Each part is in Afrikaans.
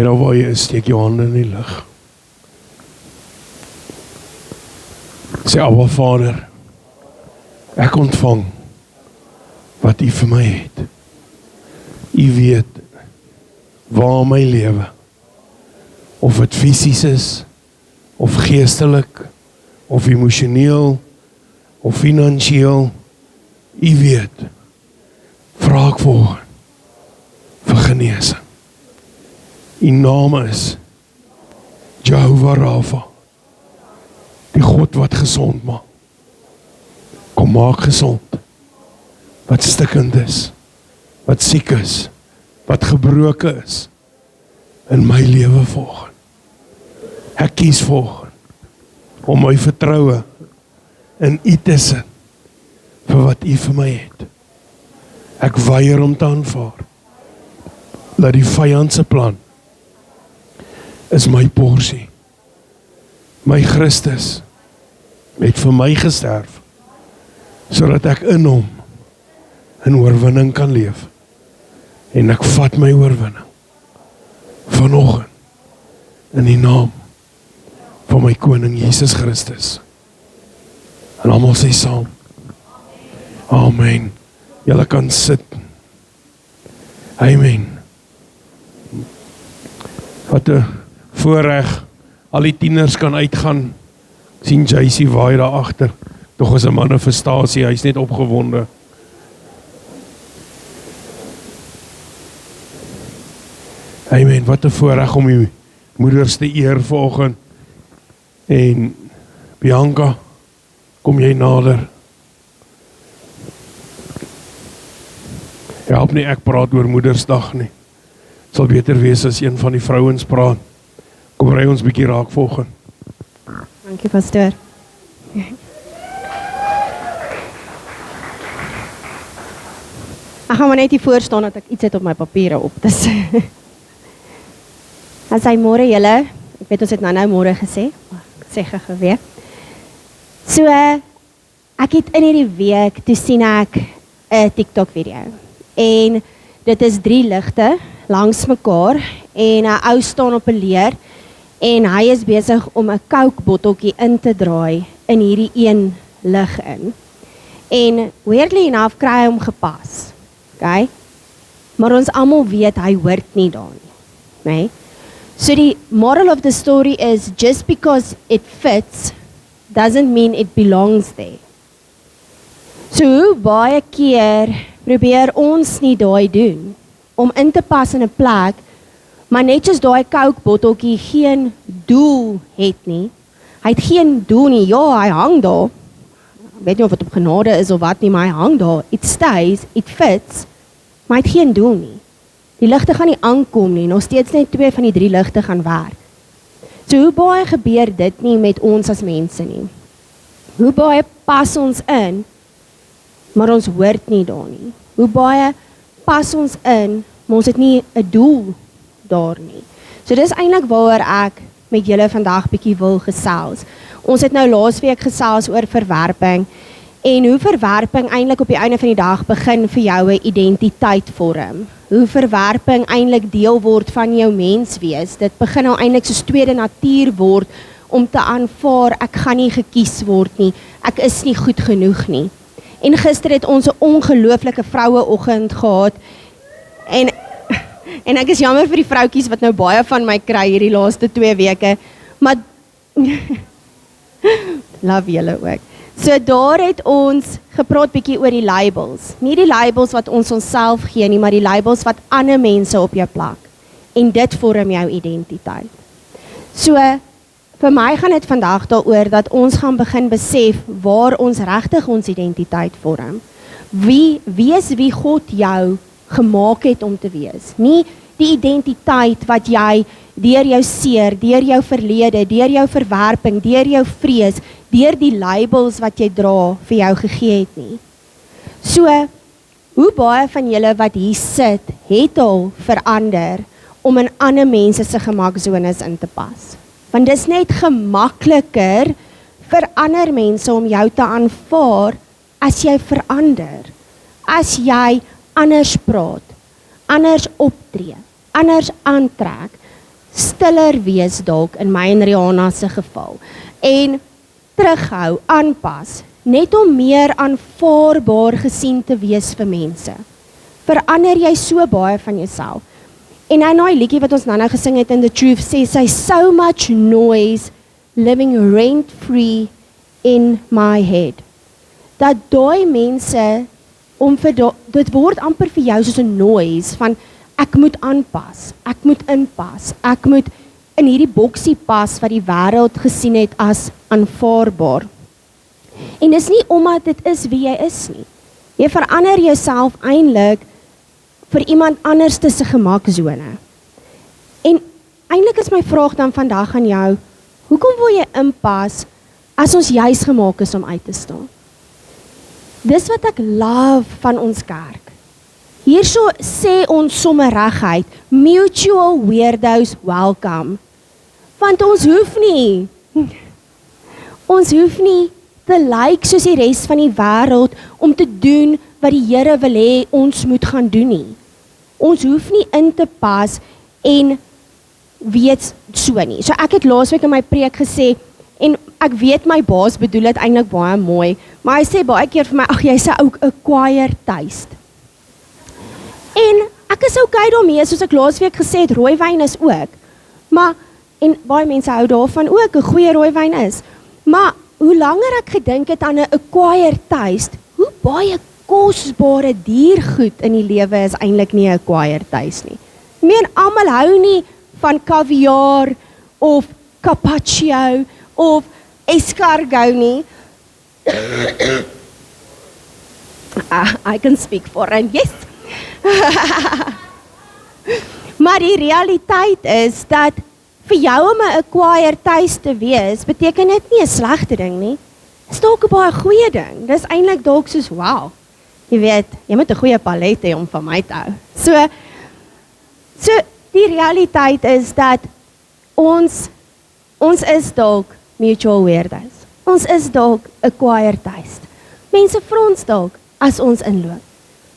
daar waar jy is, steek jou hande in die lug. Sê, Abba Vader, ek ontvang wat U vir my het. U weet waar my lewe, of het fisies is, of geestelik, of emosioneel, of finansieel, U weet, vra ek vir genesing. U naam is Jehovah Rafa, die God wat gesond maak. Kom maak gesond, wat stikkend is, wat siek is, wat gebroken is, in my lewe volgens. Ek kies volgens, om my vertroue in U te sit, vir wat U vir my het. Ek weier om te aanvaar, dat die vyandse plan, is my porsie. My Christus, het vir my gesterf, sodat ek in hom, in oorwinning kan leef. En ek vat my oorwinning, vanoggend, in die naam, van my koning Jesus Christus. En almal sê saam, Amen. Julle kan sit. Amen. Wat 'n voorreg, al die tieners kan uitgaan. Ek sien JC waai daar agter. Tog is 'n manifestasie, hy's net opgewonde. Amen, wat 'n voorreg om die moeders te eer vanoggend. En Bianca, kom jy nader? Help nie, ek praat oor Moedersdag nie. Het sal beter wees as een van die vrouens praat. Kom ry ons bietjie raak volgend. Dankie, pastoor. Ek gaan maar net hier voor staan dat ek iets het op my papiere op. Dus as hy môre julle, ek weet ons het nou môre gesê, maar ek sê gou weer. So, ek het in hierdie week, toe sien ek 'n TikTok video. En dit is 3 ligte langs mekaar en 'n ou staan op 'n leer en hy is besig om 'n Coke botteltjie in te draai in hierdie een lig in. En weirdly enough kry hy hom gepas. Okay? Maar ons almal weet hy hoort nie daar nie. Nee? So die moral of the story is just because it fits doesn't mean it belongs there. So hoe baie keer probeer ons nie daai doen om in te pas in 'n plek, maar net soos daai Coke botteltjie geen doel het nie. Hy het geen doel nie. Ja, hy hang daar. Ek weet nie of dit op genade is of wat nie, maar hy hang daar. It stays, it fits, maar hy het geen doel nie. Die ligte gaan nie aankom nie. Nog steeds net 2 van die 3 ligte gaan werk. So hoe baie gebeur dit nie met ons as mense nie? Hoe baie pas ons in, maar ons hoort nie daar nie. Hoe baie pas ons in, maar ons het nie 'n doel daar nie. So dis eintlik waaroor ek met julle vandag bietjie wil gesels. Ons het nou laasweek gesels oor verwerping en hoe verwerping eintlik op die einde van die dag begin vir jou 'n identiteit vorm. Hoe verwerping eintlik deel word van jou menswees. Dit begin nou eintlik soos tweede natuur word om te aanvaar ek gaan nie gekies word nie. Ek is nie goed genoeg nie. En gister het ons 'n ongelooflike vroueoggend gehad. En ek is jammer vir die vroutjies wat nou baie van my kry hierdie laaste 2 weke. Maar love julle ook. So daar het ons gepraat bietjie oor die labels. Nie die labels wat ons onsself gee nie, maar die labels wat ander mense op jou plak. En dit vorm jou identiteit. So vir my gaan dit vandag daaroor dat ons gaan begin besef waar ons regtig ons identiteit vorm. Wees wie God jou gemaak het om te wees. Nie die identiteit wat jy deur jou seer, deur jou verlede, deur jou verwerping, deur jou vrees, deur die labels wat jy dra vir jou gegee het nie. So, hoe baie van julle wat hier sit, het al verander om in ander mense se gemaksones in te pas. Want dis net gemakliker vir ander mense om jou te aanvaar as jy verander. As jy anders praat, anders optree, anders aantrek, stiller wees dalk in my en Rihanna se geval. En terughou, aanpas, net om meer aanvaarbaar gesien te wees vir mense. Verander jy so baie van jouself. En nou die liedjie wat ons nou gesing het in The Truth sê sy so much noise living rent free in my head. Dat daai mense dit word amper vir jou soos 'n noise van ek moet aanpas, ek moet inpas, ek moet in hierdie boksie pas wat die wêreld gesien het as aanvaarbaar. En dis nie omdat dit is wie jy is nie. Jy verander jouself eintlik vir iemand anders se gemaksone. En eintlik is my vraag dan vandag aan jou, hoekom wil jy inpas as ons juis gemaak is om uit te staan? Dis wat ek love van ons kerk. Hierso sê ons sommer reguit, mutual weirdos welcome. Want ons hoef nie te lyk soos die res van die wêreld om te doen wat die Here wil hê ons moet gaan doen nie. Ons hoef nie in te pas en weet so nie. So ek het laasweek in my preek gesê, en ek weet my baas bedoel dit eintlik baie mooi, maar hy sê baie keer vir my, ag jy's ook 'n choir taste. En ek is okay daarmee, soos ek laasweek gesê het, rooiwyn is ook. Maar en baie mense hou daarvan ook, 'n goeie rooiwyn is. Maar hoe langer ek gedink het aan 'n choir taste, hoe baie kosbare diergoed in die lewe is eintlik nie 'n choir taste nie. Ek meen almal hou nie van kaviaar of carpaccio of escargot nie. I can speak foreign, yes. Maar die realiteit is dat vir jou om 'n choir taste te wees, beteken dit nie 'n slegte ding nie. Dit is dalk 'n baie goeie ding. Dis eintlik dalk soos wow. Jy weet, jy moet 'n goeie palet hê om van my te hou. So die realiteit is dat ons is dalk mutual weirdos. Ons is dalk 'n choir taste. Mense vra ons dalk as ons inloop.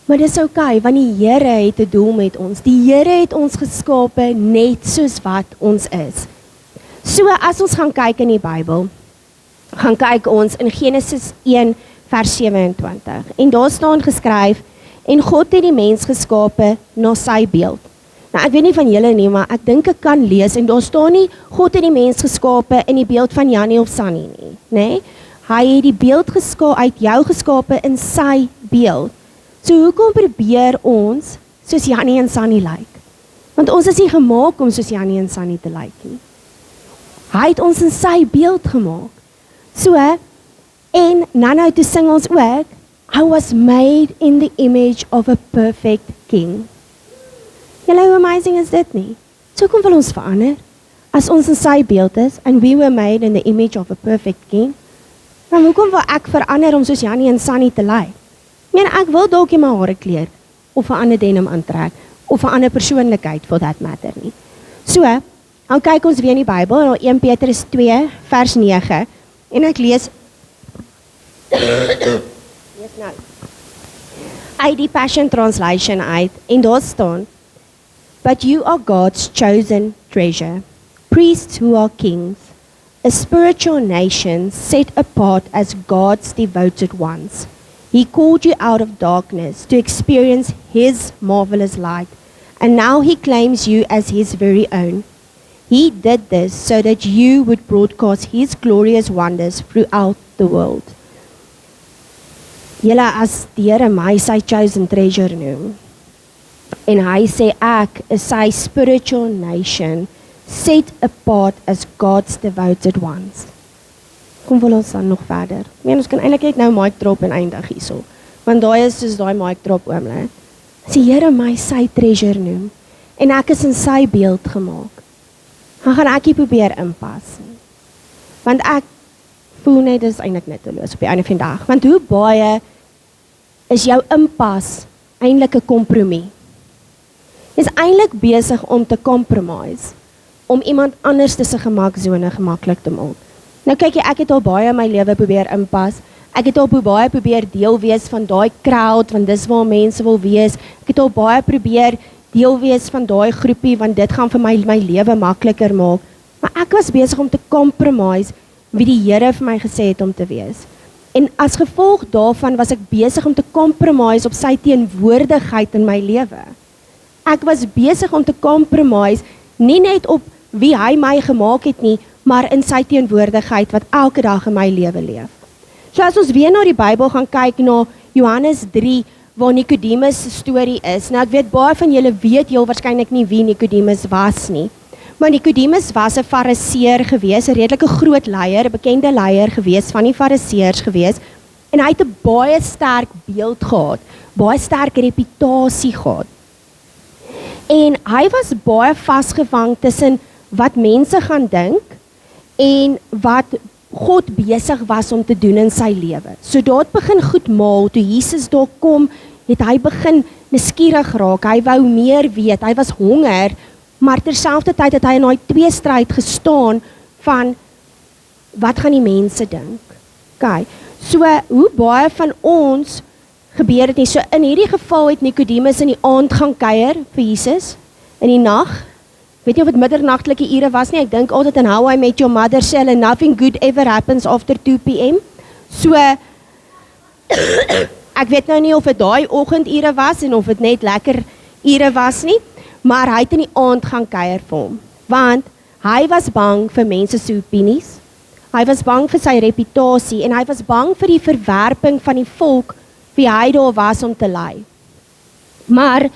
Maar dis okay, want die Here het 'n doel met ons. Die Here het ons geskape net soos wat ons is. So as ons gaan kyk in die Bybel, gaan kyk ons in Genesis 1 vers 27. En daar staan geskryf, en God het die mens geskape na sy beeld. Nou ek weet nie van julle nie, maar ek dink ek kan lees en daar staan nie God het die mens geskape in die beeld van Janie of Sunny nie, nê? Hy het die beeld uit jou geskape in sy beeld. So hoekom probeer ons soos Janie en Sunny lyk? Want ons is nie gemaak om soos Janie en Sunny te lyk nie. Hy het ons in sy beeld gemaak. So, en nou toe sing ons ook, I was made in the image of a perfect king. Julle, hoe amazing is dit nie? So kom wil ons verander, as ons in sy beeld is, and we were made in the image of a perfect king, dan hoekom wil ek verander om soos Janie en Sunny te lyk? Ek wil dalk nie my hare kleur, of 'n ander denim aantrek, of 'n ander persoonlikheid for that matter nie. So, nou kyk ons weer in die Bybel, in 1 Petrus 2 vers 9, en ek lees nou uit die Passion Translation uit, en daar staan, but you are God's chosen treasure, priests who are kings, a spiritual nation set apart as God's devoted ones. He called you out of darkness to experience His marvelous light, and now He claims you as His very own. He did this so that you would broadcast His glorious wonders throughout the world. Julle, as die Here my sy chosen treasure noem, en hy sê ek is sy spiritual nation, set apart as God's devoted ones. Kom wil ons dan nog verder. Ons kan eintlik net nou mic drop en eindig hierso. Want daai is soos daai mic drop oomblik. As die Here my sy treasure noem, en ek is in sy beeld gemaak, dan gaan ek nie probeer inpas nie. Want ek voel net dis eintlik nutteloos op die einde van die dag. Want hoe baie is jou inpas eintlik 'n kompromie? Is eintlik besig om te compromise, om iemand anders se gemaksone gemaklik te maak. Nou kyk jy, ek het al baie in my lewe probeer inpas. Ek het al baie probeer deel wees van daai crowd, want dis waar mense wil wees. Ek het al baie probeer deel wees van daai groepie, want dit gaan vir my lewe makliker maak. Maar ek was besig om te compromise wie die Here vir my gesê het om te wees. En as gevolg daarvan was ek besig om te compromise op sy teenwoordigheid in my lewe. Ek was besig om te compromise, nie net op wie hy my gemaak het nie, maar in sy teenwoordigheid wat elke dag in my lewe leef. So as ons weer na die Bybel gaan kyk na Johannes 3, waar Nicodemus se storie is. Nou ek weet baie van julle weet heel waarskynlik nie wie Nicodemus was nie. Maar Nicodemus was 'n fariseer gewees, 'n redelike groot leier, 'n bekende leier gewees van die fariseërs gewees, en hy het 'n baie sterk beeld gehad, baie sterk reputasie gehad. En hy was baie vasgevang tussen wat mense gaan dink en wat God besig was om te doen in sy lewe. So daar het begin goed maal, toe Jesus daar kom, het hy begin nuuskierig raak, hy wou meer weet, hy was honger, maar terselfdertyd het hy in daai tweestryd gestaan van, wat gaan die mense dink? Okay. So, hoe baie van ons gebeur dit nie? So, in hierdie geval het Nicodemus in die aand gaan kuier vir Jesus, in die nag, weet nie of het middernagtelike ure was nie, ek dink altyd in How I Met Your Mother sê hulle, nothing good ever happens after 2 p.m. So, ek weet nou nie of het daai oggendure was, en of het net lekker ure was nie, maar hy het in die aand gaan kuier vir hom, want hy was bang vir mense se opinies, hy was bang vir sy reputasie, en hy was bang vir die verwerping van die volk, wie hy daar was om te lei. Maar,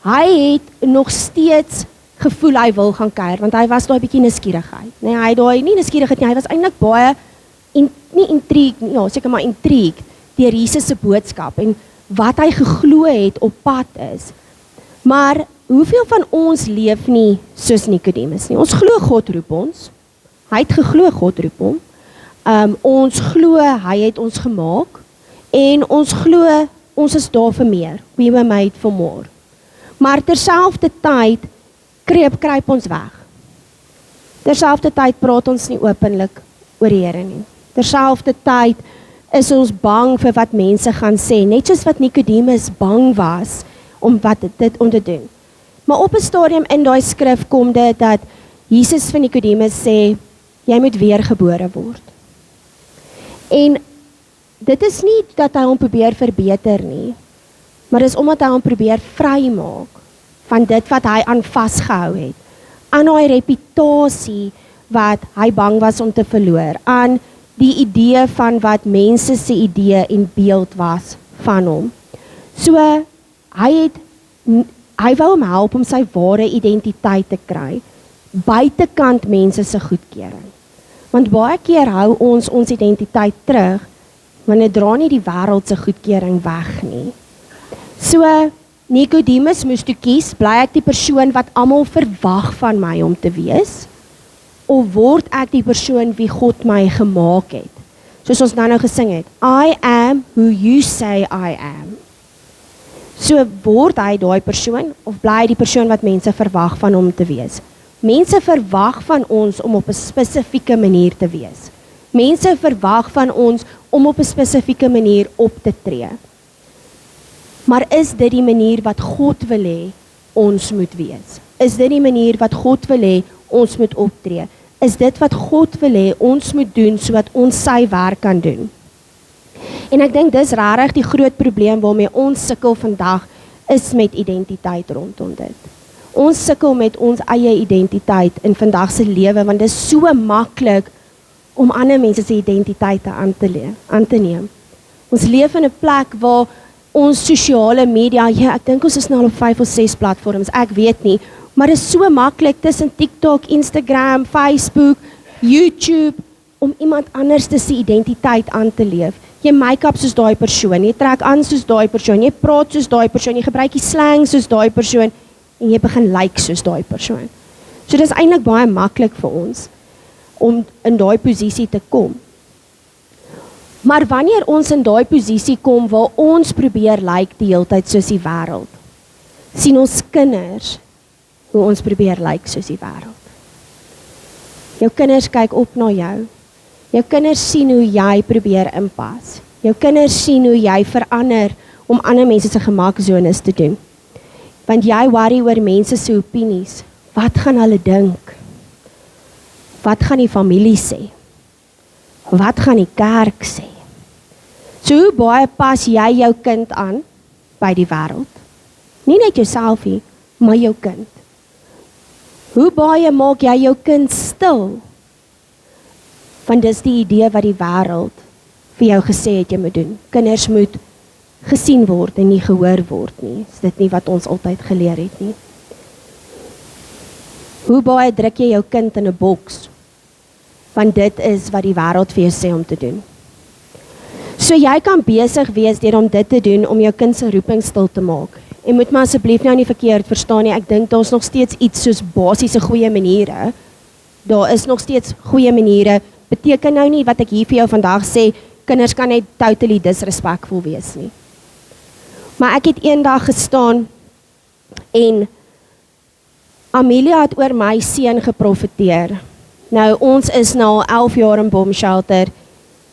hy het nog steeds gevoel hy wil gaan kuier, want hy was daai bietjie nuuskierigheid. Nee, hy daai nie nuuskierigheid nie, hy was eintlik baie nie intrigue nie, ja, seker maar intrigue deur Jesus se boodskap en wat hy geglo het op pad is. Maar hoeveel van ons leef nie soos Nicodemus nie? Ons glo God roep ons. Hy het geglo God roep hom. Ons glo hy het ons gemaak en ons glo ons is daar vir meer. We were made for more. Maar terselfdertyd kruip ons weg. Terselfdertyd praat ons nie openlik oor die Here nie. Terselfdertyd is ons bang vir wat mense gaan sê, net soos wat Nicodemus bang was om dit te doen. Maar op 'n stadium in daai skrif kom dit dat Jesus vir Nicodemus sê, jy moet weergebore word. En dit is nie dat hy hom probeer verbeter nie, maar dis omdat hy hom probeer vrymaak van dit wat hy aan vasgehou het, aan daai reputasie wat hy bang was om te verloor, aan die idee van wat mense se idee en beeld was van hom. So, hy wou hom help om sy ware identiteit te kry, buitekant mense se goedkeuring. Want baie keer hou ons identiteit terug, want dit dra nie die wêreld se goedkeuring weg nie. So, Nicodemus moes toe kies, bly ek die persoon wat almal verwag van my om te wees, of word ek die persoon wie God my gemaak het? Soos ons nou gesing het, I am who you say I am. So word hy daai persoon, of bly hy die persoon wat mense verwag van hom te wees? Mense verwag van ons om op 'n spesifieke manier te wees. Mense verwag van ons om op 'n spesifieke manier op te tree. Maar is dit die manier wat God wil hê ons moet wees? Is dit die manier wat God wil hê ons moet optree? Is dit wat God wil hê ons moet doen sodat ons sy werk kan doen? En ek dink dis regtig die groot probleem waarmee ons sukkel vandag is met identiteit rondom dit. Ons sukkel met ons eie identiteit in vandag se lewe want dit is so maklik om ander mense se identiteite aan te neem. Ons leef in 'n plek waar ons sosiale media, ja, ek dink ons is nou al op 5 of 6 platforms, ek weet nie, maar dit is so maklik tussen TikTok, Instagram, Facebook, YouTube, om iemand anders se identiteit aan te leef. Jy make-up soos daai persoon, jy trek aan soos daai persoon, jy praat soos daai persoon, jy gebruik die slang soos daai persoon, en jy begin lyk soos daai persoon. So dit is eintlik baie maklik vir ons, om in daai posisie te kom. Maar wanneer ons in daai posisie kom, waar ons probeer lyk die hele tyd soos die wêreld, sien ons kinders, hoe ons probeer lyk soos die wêreld. Jou kinders kyk op na jou. Jou kinders sien hoe jy probeer inpas. Jou kinders sien hoe jy verander om ander mense se gemaksones te doen. Want jy worry oor mense se opinies. Wat gaan hulle dink? Wat gaan die familie sê? Wat gaan die kerk sê? So hoe baie pas jy jou kind aan by die wêreld? Nie net jouself nie, maar jou kind. Hoe baie maak jy jou kind stil? Want dis die idee wat die wêreld vir jou gesê het jy moet doen. Kinders moet gesien word en nie gehoor word nie. Is dit nie wat ons altyd geleer het nie? Hoe baie druk jy jou kind in 'n boks? Want dit is wat die wêreld vir jou sê om te doen. So jy kan besig wees deur om dit te doen om jou kind se roeping stil te maak. En moet maar asseblief nou nie verkeerd verstaan nie. Ek dink daar's nog steeds iets soos basiese goeie maniere. Daar is nog steeds goeie maniere. Beteken nou nie wat ek hier vir jou vandag sê, kinders kan net totally disrespectful wees nie. Maar ek het eendag gestaan en Amelia het oor my seun geprofeteer. Nou, ons is nou al 11 jaar in bomshelter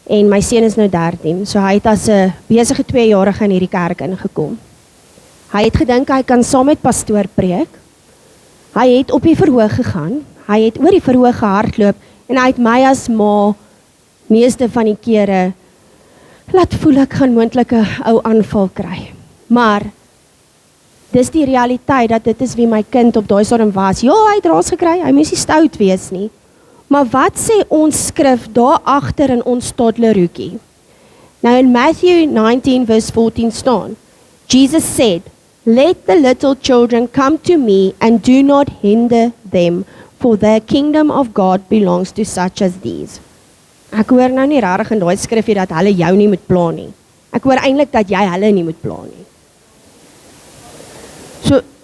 en my seun is nou 13. So hy het as 'n besige 2-jarige in hierdie kerk ingekom. Hy het gedink hy kan saam met pastoor preek. Hy het op die verhoog gegaan. Hy het oor die verhoog gehardloop en hy het my as ma meeste van die kere laat voel ek gaan moontlik 'n ou aanval kry. Maar dis die realiteit dat dit is wie my kind op daai stadium was. Ja, hy het raas gekry, hy moes nie stout wees nie. Maar wat sê ons skrif daar agter in ons toddlerhoekie? Nou in Matthew 19 verse 14 staan, Jesus said, "Let the little children come to me and do not hinder them, for the kingdom of God belongs to such as these." Ek hoor nou nie rarig in daai skrifgie dat hulle jou nie moet pla nie. Ek hoor eintlik dat jy hulle nie moet pla nie.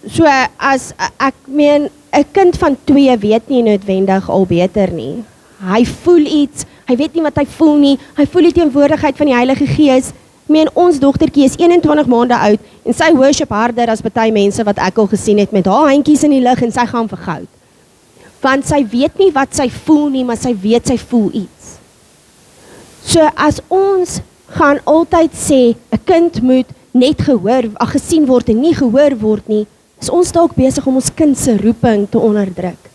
So as ek meen 'n kind van 2 weet nie noodwendig al beter nie. Hy voel iets, hy weet nie wat hy voel nie. Hy voel die teenwoordigheid van die Heilige Gees. Ek meen ons dogtertjie is 21 maande oud en sy worship harder as baie mense wat ek al gesien het met haar handjies in die lug en sy gaan vir goud. Want sy weet nie wat sy voel nie, maar sy weet sy voel iets. So as ons gaan altyd sê 'n kind moet net gesien word en nie gehoor word nie, is ons dalk besig om ons kind se roeping te onderdruk.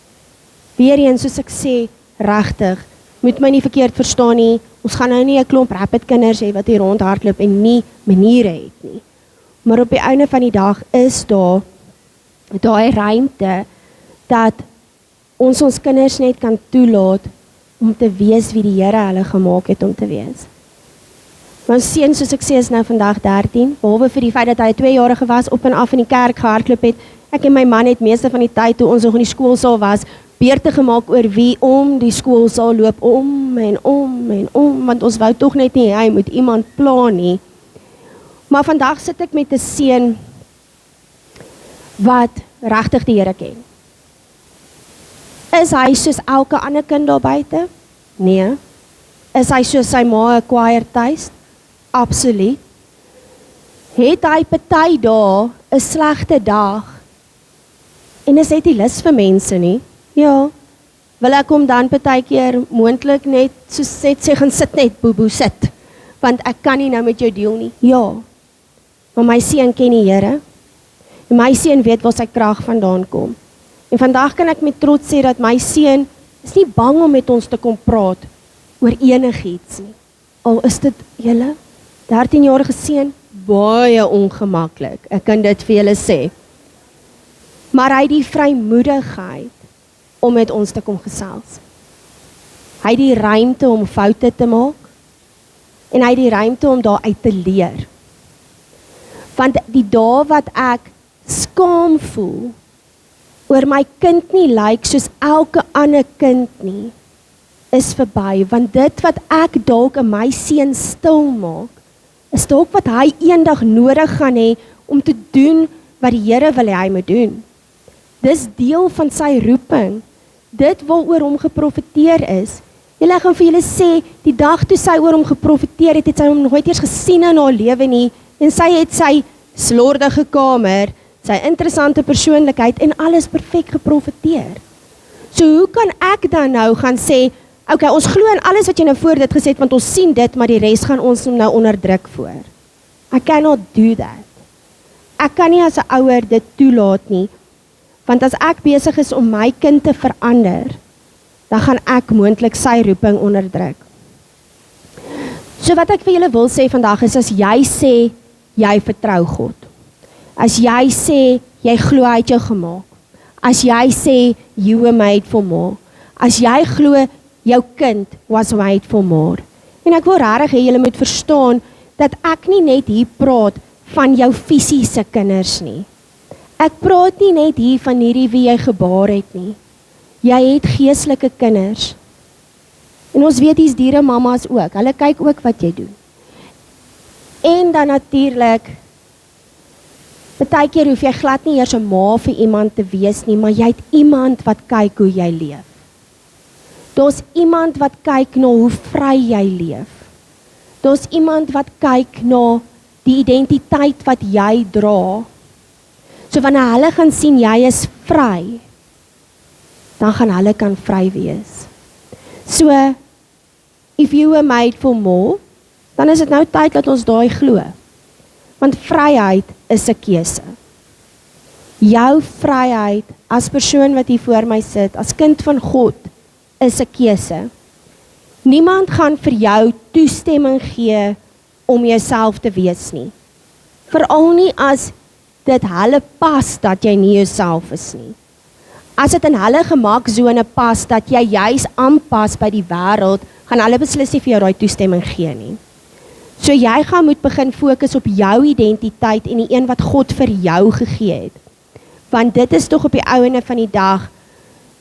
Weereens soos ek sê, regtig, moet my nie verkeerd verstaan nie. Ons gaan nou nie 'n klomp rapid kinders hê wat hier rondhardloop en nie maniere het nie. Maar op die einde van die dag is daar daai ruimte dat ons kinders net kan toelaat om te wees wie die Here hulle gemaak het om te wees. My seun, soos ek sê, is nou vandag 13, behalwe vir die feit dat hy 2-jarige was, op en af in die kerk gehardloop het. Ek en my man het meeste van die tyd toe ons nog in die skoolsaal was, beurte gemaak oor wie om die skoolsaal loop, om en om en om, want ons wou tog net nie, hy moet iemand pla nie. Maar vandag sit ek met 'n seun wat regtig die Here ken. Is hy soos elke ander kind daar buite? Nee. Is hy soos sy ma 'n choir taste? Absoluut. Het hy party dae 'n slegte dag en is dit nie lus vir mense nie? Ja. Wil ek hom dan partykeer moontlik net soos sê gaan sit net boeboe sit, want ek kan nie nou met jou deel nie. Ja. Maar my seun ken die Here. En my seun weet waar sy krag vandaan kom. En vandag kan ek met trots sê dat my seun is nie bang om met ons te kom praat oor enigiets nie. Al is dit julle 13-jarige seun baie ongemaklik. Ek kan dit vir julle sê. Maar hy het die vrymoedigheid om met ons te kom gesels. Hy het die ruimte om foute te maak en hy het die ruimte om daar uit te leer. Want die dae wat ek skaam voel oor my kind nie lyk soos elke ander kind nie, is verby, want dit wat ek dalk in my seun stil maak, is dalk wat hy eendag nodig gaan hê om te doen wat die Here wil hê hy moet doen. Dis deel van sy roeping. Dit waaroor hom geprofeteer is. Julle gaan vir julle sê, die dag toe sy oor hom geprofeteer het, het sy hom nooit eers gesien in haar lewe nie, en sy het sy slordige kamer, sy interessante persoonlikheid en alles perfek geprofeteer. So hoe kan ek dan nou gaan sê, okay, ons glo in alles wat jy nou voor dit gesê het, want ons sien dit, maar die res gaan ons nou onderdruk voor. I cannot do that. ek kan nie as 'n ouer dit toelaat nie, want as ek besig is om my kind te verander, dan gaan ek moontlik sy roeping onderdruk. So wat ek vir julle wil sê vandag is, as jy sê, jy vertrou God, as jy sê, jy glo hy het jou gemaak, as jy sê, you were made for more, as jy glo, jou kind was made for more, en ek wil regtig hê julle moet verstaan, dat ek nie net hier praat van jou fisiese kinders nie. Ek praat nie net hier van hierdie wie jy gebaar het nie. Jy het geestelike kinders. En ons weet hier's diere mamas ook. Hulle kyk ook wat jy doen. En dan natuurlik, baie keer hoef jy glad nie eers 'n ma vir iemand te wees nie, maar jy het iemand wat kyk hoe jy leef. Daar's iemand wat kyk na hoe vry jy leef. Daar's iemand wat kyk na die identiteit wat jy dra. So wanneer hulle gaan sien jy is vry, dan gaan hulle kan vry wees. So, if you were made for more, dan is dit nou tyd dat ons daai glo. Want vryheid is 'n keuse. Jou vryheid as persoon wat hier voor my sit, as kind van God, is 'n keuse. Niemand gaan vir jou toestemming gee om jouself te wees nie. Veral nie as dit hulle pas dat jy nie jouself is nie. As dit in hulle gemaksone pas dat jy juis aanpas by die wêreld, gaan hulle beslis nie vir jou daai toestemming gee nie. So jy gaan moet begin fokus op jou identiteit en die een wat God vir jou gegee het. Want dit is tog op die ouene van die dag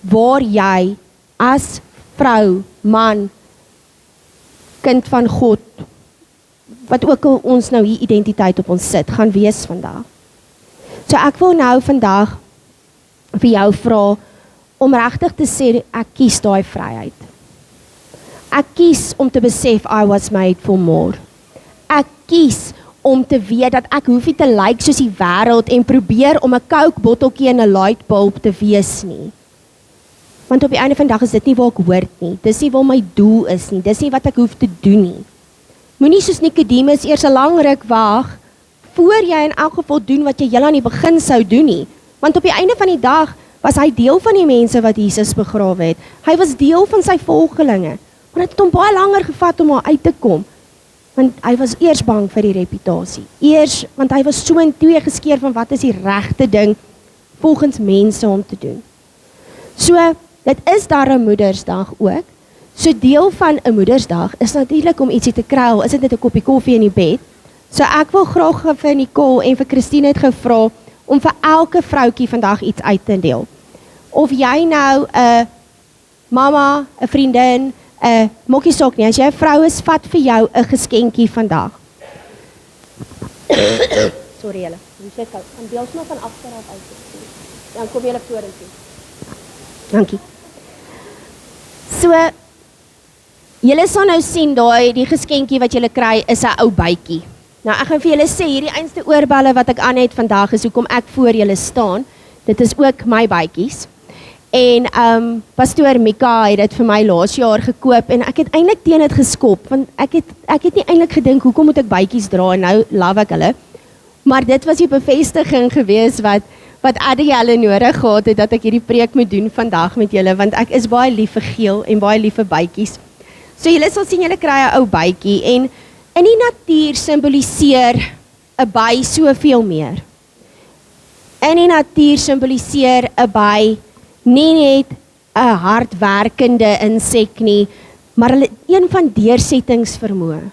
waar jy as vrou, man, kind van God, wat ook al ons nou hier identiteit op ons sit, gaan wees vandag. So ek wil nou vandag vir jou vra om regtig te sê, ek kies daai vryheid. Ek kies om te besef, I was made for more. Ek kies om te weet dat ek hoef nie te lyk soos die wêreld en probeer om 'n Coke botteltjie en 'n lightbulb te wees nie. Want op die einde van die dag is dit nie waar ek hoort nie. Dis nie waar my doel is nie. Dis nie wat ek hoef te doen nie. Moenie soos Nikodemus eers 'n lang ruk wag voor jy in elk geval doen wat jy heel aan die begin sou doen nie. Want op die einde van die dag was hy deel van die mense wat Jesus begrawe het. Hy was deel van sy volgelinge. Maar dit het hom baie langer gevat om daar uit te kom. Want hy was eers bang vir die reputasie. Eers, want hy was so in twee geskeur van wat is die regte ding volgens mense om te doen. So, dit is daar 'n Moedersdag ook. So deel van 'n Moedersdag is natuurlik om ietsie te kry, al is dit net 'n koppie koffie in die bed. So ek wil graag vir Nicole en vir Christine het gevra om vir elke vroutjie vandag iets uit te deel. Of jy nou 'n mamma, 'n vriendin, 'n mokkie saak nie, as jy 'n vrou is, vat vir jou 'n geskenkie vandag. Sorry julle, jy sê gou, aan deel maar van agter af uit. Dan kom julle vorentoe. Dankie. So, julle sal nou sien daai die geskenkie wat julle kry is 'n ou bytjie. Nou ek gaan vir julle sê hierdie einste oorballe wat ek aan het vandag is hoekom ek voor julle staan. Dit is ook my bytjies. En pastoor Mika het dit vir my laas jaar gekoop en ek het eintlik teen dit geskop want ek het nie eintlik gedink hoekom moet ek bytjies dra en nou love ek hulle. Maar dit was die bevestiging gewees wat Addy hulle nodig gehad het dat ek hierdie preek moet doen vandag met julle want ek is baie lief vir geel en baie lief vir bytjies. So julle sal sien julle kry 'n ou bytjie en in die natuur simboliseer 'n by soveel meer. In die natuur simboliseer 'n by nie net 'n hardwerkende insek nie, maar hulle een van deursettingsvermoë.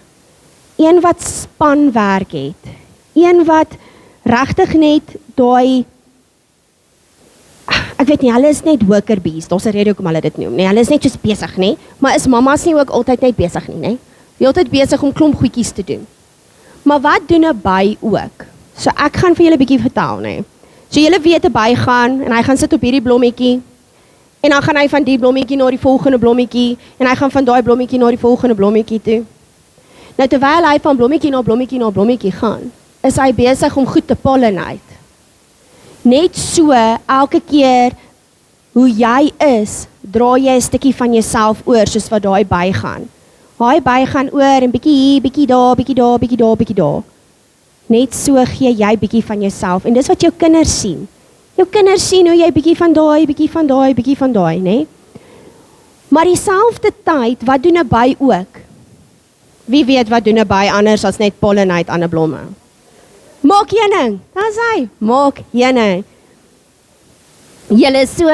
Een wat spanwerk het. Een wat regtig net daai ek weet nie, hulle is net worker bees, daar's 'n rede hoekom hulle dit noem, nee, hulle is net soos besig, nê? Maar is mammas nie ook altyd net besig nie, nê? Jy is altyd besig om klomp goedjies te doen. Maar wat doen 'n by ook? So ek gaan vir julle 'n bietjie vertel, nê? So julle weet 'n by gaan en hy gaan sit op hierdie blommetjie en dan gaan hy van die blommetjie na die volgende blommetjie en hy gaan van daai blommetjie na die volgende blommetjie toe. Nou terwyl hy van blommetjie na blommetjie na blommetjie gaan, is hy besig om goed te pollinate. Net so, elke keer hoe jy is, dra jy 'n stukkie van jouself oor, soos wat daai by gaan. Daai by gaan oor en bietjie hier, bietjie daar, bietjie daar, bietjie daar, bietjie daar. net so gee jy bietjie van jouself. En dis wat jou kinders sien. Jou kinders sien hoe jy bietjie van daai, bietjie van daai, bietjie van daai, né? Maar dieselfde tyd, wat doen 'n by ook? Wie weet wat doen 'n by anders as net pollinate aan 'n blomme? Maak heuning, dis hy, maak heuning. Julle so,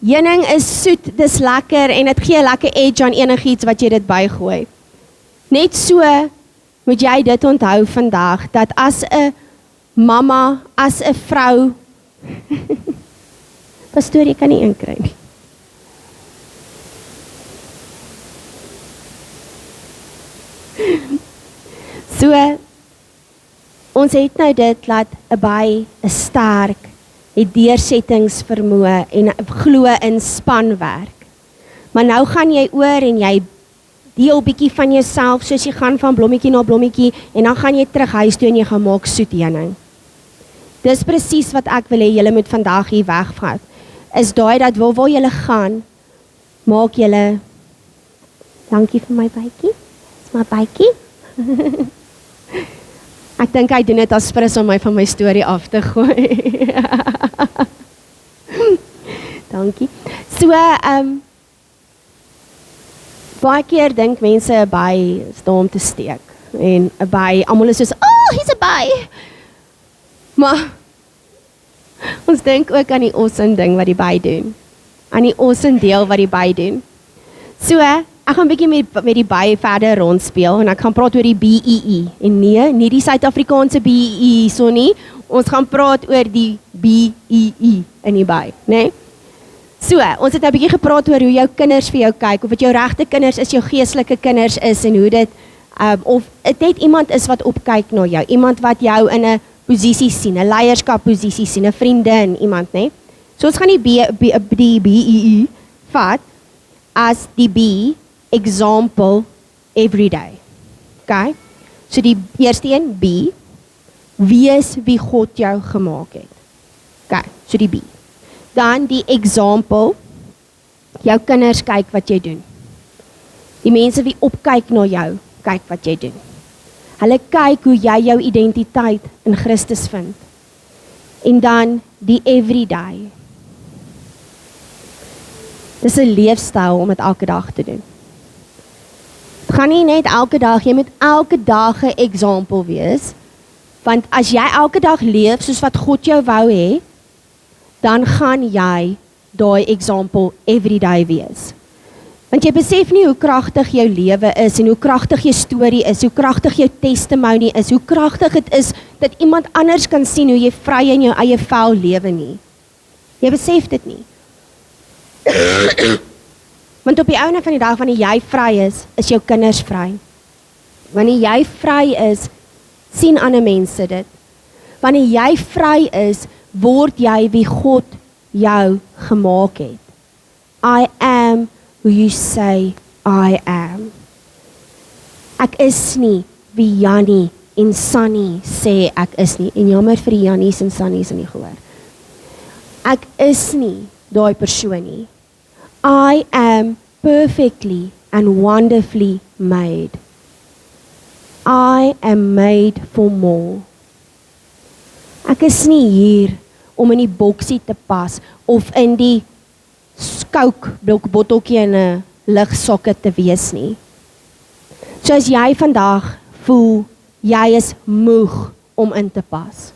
heuning is soet, dis lekker en dit gee lekker edge aan enigiets wat jy dit bygooi. Net so moet jy dit onthou vandag, dat as 'n mamma, as 'n vrou, pastoor, jy kan nie een kry nie. So, ons het nou dit, laat 'n by, 'n sterk, het deursettingsvermoë en glo in spanwerk. Maar nou gaan jy oor en jy deel bietjie van jouself, soos jy gaan van blommetjie na blommetjie, en dan gaan jy terug huis toe en jy gaan maak soet heuning. Dis presies wat ek wil hê julle moet vandag hier wegvat. Is daai dat waar julle gaan, maak julle, dankie vir my bytjie, dis my bytjie. Ek dink hy doen dit as prins om my van my storie af te gooi. Dankie. So, baie keer dink mense 'n by is daar om te steek. En 'n by, almal is soos, oh, hier's 'n by. Maar ons dink ook aan die awesome ding wat die by doen. Aan die awesome deel wat die by doen. So, ek gaan 'n bietjie met die by verder rondspeel en ek gaan praat oor die BEE. En nee, nie die Suid-Afrikaanse BEE so nie. Ons gaan praat oor die BEE in die by, né? So, ons het nou 'n bietjie gepraat oor hoe jou kinders vir jou kyk, of dit jou regte kinders is, jou geestelike kinders is, en hoe dit, of dit net iemand is wat opkyk na jou, iemand wat jou in 'n posisie sien, 'n leierskapposisie sien, 'n vriendin, iemand, né? So ons gaan die BEE vat as die B, example, everyday. Okay? So die eerste een, B, wees wie God jou gemaak het. Okay, so die B. Dan die example, jou kinders kyk wat jy doen. Die mense wie opkyk na jou, kyk wat jy doen. Hulle kyk hoe jy jou identiteit in Christus vind. En dan die everyday. Dis 'n leefstyl om dit elke dag te doen. Het gaan nie net elke dag, jy moet elke dag 'n example wees, want as jy elke dag leef soos wat God jou wou hê, dan gaan jy daai example everyday wees. Want jy besef nie hoe kragtig jou lewe is, en hoe kragtig jou storie is, hoe kragtig jou testimony is, hoe kragtig dit is, dat iemand anders kan sien hoe jy vry in jou eie vel lewe nie. Jy besef dit nie. Want op die einde van die dag, wanneer jy vry is jou kinders vry. Wanneer jy vry is, sien ander mense dit. Wanneer jy vry is, word jy wie God jou gemaak het. I am who you say I am. Ek is nie wie Jannie en Sunny sê ek is nie. En jammer vir die Jannies en Sunnies in die gehoor. Ek is nie daai persoon nie. I am perfectly and wonderfully made. I am made for more. Ek is nie hier om in die boksie te pas of in die Coke botteltjie in 'n ligsocket te wees nie. So as jy vandag voel, jy is moeg om in te pas.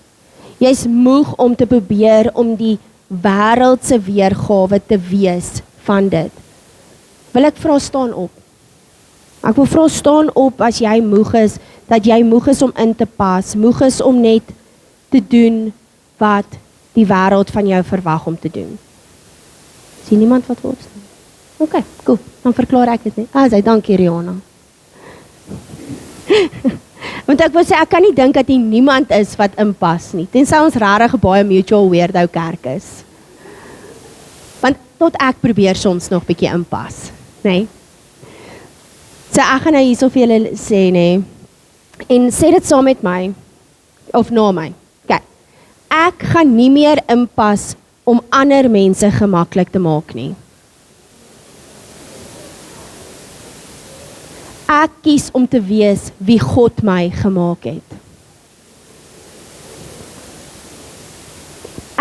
Jy is moeg om te probeer om die wêreldse weergawe te wees van dit. Wil ek vra staan op. Ek wil vra staan op as jy moeg is, dat jy moeg is om in te pas, moeg is om net te doen wat die wêreld van jou verwag om te doen. Sien niemand wat wil opstaan? Okay, cool. Dan verklaar ek dit net. Sy, dankie Rihanna. Want ek wil sê, ek kan nie dink dat hier niemand is wat inpas nie, tensy ons regtig baie mutual weirdo kerk is. Want tot ek probeer soms nog bietjie inpas, nê? So ek gaan nou hierso vir julle sê, nê? En sê dit saam met my, of na my. Kyk, ek gaan nie meer inpas om ander mense gemaklik te maak nie. Ek kies om te wees wie God my gemaak het.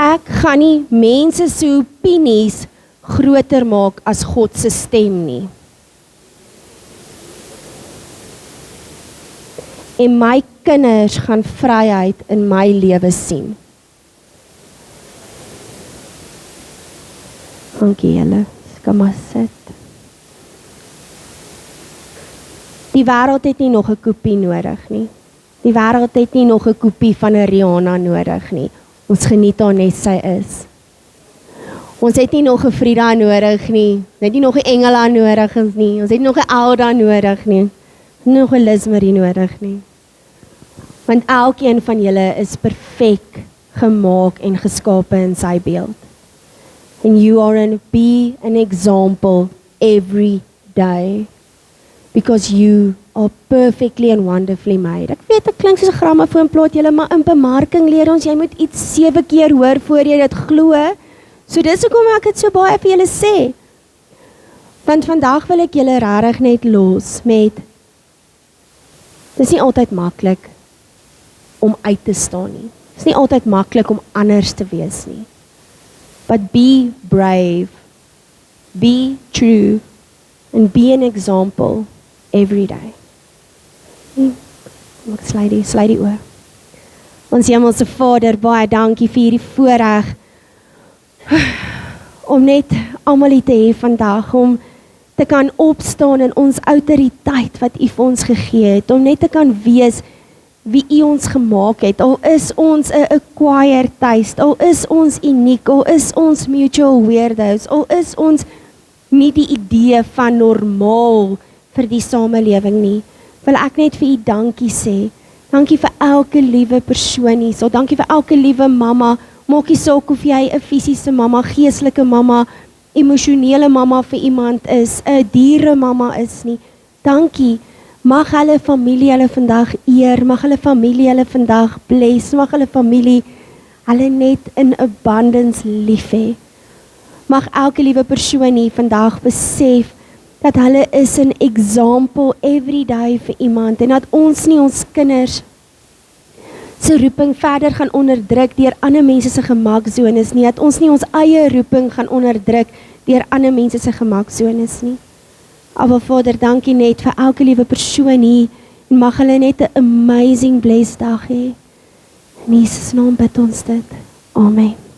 ek gaan nie mense se opinies groter maak as God se stem nie. En my kinders gaan vryheid in my lewe sien. Dankie julle, ek kan maar sit. Die wêreld het nie nog 'n kopie nodig nie. Die wêreld het nie nog 'n kopie van 'n Rihanna nodig nie. Ons geniet haar net sy is. Ons het nie nog 'n Frida nodig nie. Ons het nie nog 'n Engela nodig nie. Ons het nie nog 'n Alda nodig nie. Ons het nie nog 'n Lismarie nodig nie. Want elkeen van julle is perfek gemaak en geskape in sy beeld. And you are be an example every day. Because you are perfectly and wonderfully made. Ek weet, dit klink soos 'n grammofoonplaat julle, maar in bemarking leer ons, jy moet iets 7 keer hoor voor jy dit glo. So dis hoekom ek dit so baie vir julle sê. Want vandag wil ek julle regtig net los met, dis nie altyd maklik om uit te staan nie. Dis nie altyd maklik om anders te wees nie. But be brave, be true, and be an example every day. Kom ek sluit die oor. Ons Hemelse Vader, baie dankie vir hierdie voorreg om net almal hier te hê vandag, om te kan opstaan in ons autoriteit wat U vir ons gegee het, om net te kan wees wie U ons gemaak het, al is ons 'n acquired taste, al is ons uniek, al is ons mutual weirdos, al is ons nie die idee van normaal vir die samelewing nie, wil ek net vir U dankie sê. Dankie vir elke liewe persoon hier, so dankie vir elke liewe mamma, maak nie saak of jy 'n fisiese mamma, geestelike mamma, emosionele mamma vir iemand is, 'n diere mamma is nie. Dankie. Mag hulle familie hulle vandag eer, mag hulle familie hulle vandag bless, mag hulle familie hulle net in abundance lief hê. Mag elke liewe persoon hier vandag besef dat hulle is 'n example every day vir iemand en dat ons nie ons kinders se roeping verder gaan onderdruk deur ander mense se gemaksones nie, dat ons nie ons eie roeping gaan onderdruk deur ander mense se gemaksones nie. Aba Vader, dankie net vir elke liewe persoon hier en mag hulle net 'n amazing blessed dag hê. In Jesus naam bid ons dit. Amen.